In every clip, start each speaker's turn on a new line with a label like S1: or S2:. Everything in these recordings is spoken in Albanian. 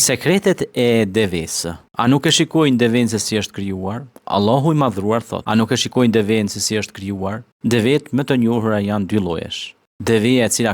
S1: Sekretet e devesë. A nuk e shikojnë deven se si është krijuar? Allahu i madhruar thot: a nuk e shikojnë deven se si është krijuar? Devet më të njohura janë dy llojesh. Deveja e cila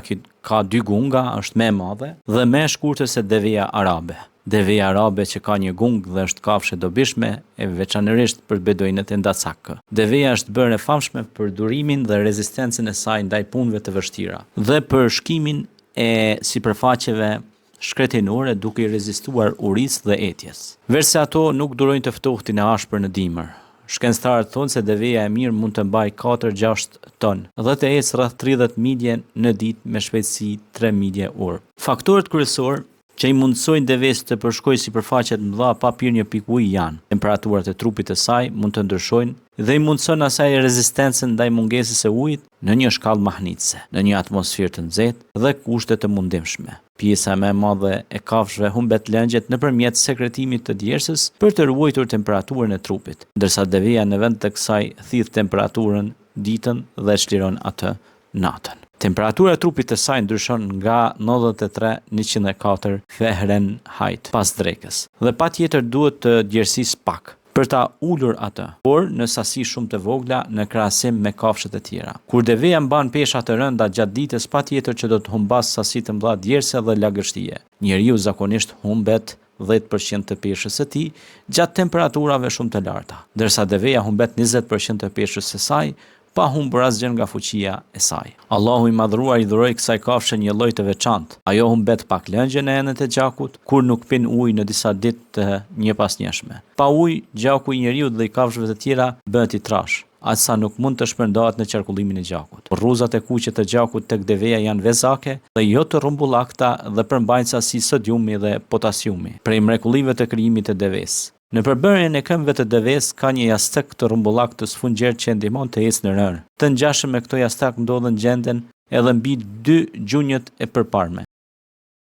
S1: ka dy gunga është më e madhe dhe më e shkurtër se deveja arabe. Deveja arabe që ka një gungë dhe është kafshë dobishme, e veçanërisht për beduinët e Ndacak. Deveja është bërë e famshme për durimin dhe rezistencën e saj ndaj punëve të vështira dhe për shkimin e sipërfaqeve shkretinore duke i rezistuar urisë dhe etjes. Verse ato nuk durojnë të ftohtin e ashpër në dimër. Shkencëtarët thonë se deveja e mirë mund të mbajë 4-6 ton dhe të ecë rreth 30 milje në ditë me shpejtësi 3 milje orë. Faktorët kryesorë që i mundsojnë deves të përshkojë sipërfaqe të mëdha pa pirë një pikë uji janë: temperaturat e trupit të saj mund të ndryshojnë dhe i mundson asaj rezistencën ndaj mungesës së ujit në një shkallë mahnitse, në një atmosferë të nxehtë dhe kushte të mundimshme. Pjesa më e madhe e kafshëve humbet lëngjet nëpërmjet sekretimit të djersës për të ruajtur temperaturën e trupit, ndërsa deveja në vend të kësaj thith temperaturën ditën dhe çliron atë natën. Temperatura e trupit të saj ndryshon nga 93-104 Fahrenheit pas drekës dhe patjetër duhet të djersisë pak për ta ulur atë, por në sasi shumë të vogla në krahasim me kafshët e tjera. Kur deveja mban pesha të rënda gjatë ditës, patjetër që do të humbas sasi të mëdha djerse dhe lagështie. Njeriu zakonisht humbet 10% të peshës së tij gjatë temperaturave shumë të larta, ndërsa deveja humbet 20% të peshës së saj pa humbur asgjë nga fuqia e saj. Allahu i madhruar i dhuroi kësaj kafshë një lloj të veçantë. Ajo humbet pak lëngje në enët e gjakut, kur nuk pin ujë në disa ditë të njëpasnjëshme. Pa ujë, gjaku i njeriu dhe i kafshëve të tjera bëhet i trash, asa nuk mund të shpërndahet në qarkullimin e gjakut. Rruzat e kuqe të gjakut tek deveja janë vezake dhe jo të rrumbullakta dhe përmbajnë sasi sodiumi dhe potasiumi, prej mrekullive të krijimit të devesë. Në përbërjen e këmbëve të deves ka një jastek të rrumbullak të sfungjert që ndihmon të ecë në rërë. Të ngjashëm me këto jastak ndodhen gjenden edhe mbi dy gjunjët e përparme,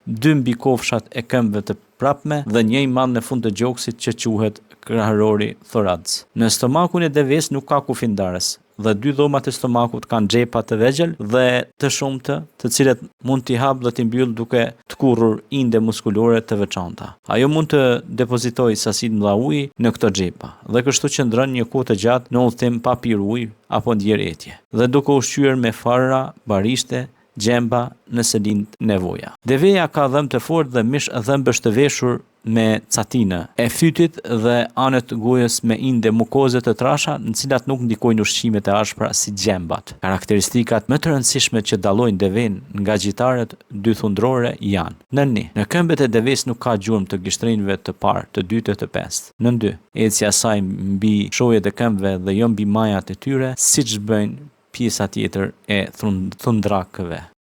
S1: 2 mbi kofshat e këmbëve të prapme dhe një i madh në fund të gjoksit që quhet krahërori thorax. Në stomakun e deves nuk ka kufindarës dhe 2 dhomat e stomakut kanë xhepa të vegjël dhe të shumtë, të cilat mund t'i hap dhe t'i mbyll duke t'kurrur inde muskulore të veçanta. Ajo mund të depozitojë sasi të mëdha uji në këto xhepa dhe kështu qëndron një kohë të gjatë në udhtim pa pirë ujë apo ndjer etje dhe duke ushqyer me farra, barishte, gjemba nëse lind nevoja. Deveja ka dhëmbë të fortë dhe mish dhëmbësh të veshur me catinë e fytit dhe anët gojës me inde mukoze të trasha në cilat nuk ndikojnë ushqimet e ashpra si gjembat. Karakteristikat më të rëndësishme që dallojnë deven nga gjitaret dythundrore janë: në këmbët e deves nuk ka gjurmë të gishtrinjve të parë, të dytë e të pestë. Në 2, ecja e saj mbi shojet e këmbëve dhe jo mbi majat e tyre, siç bëjnë pjesa tjetër e thundrakëve.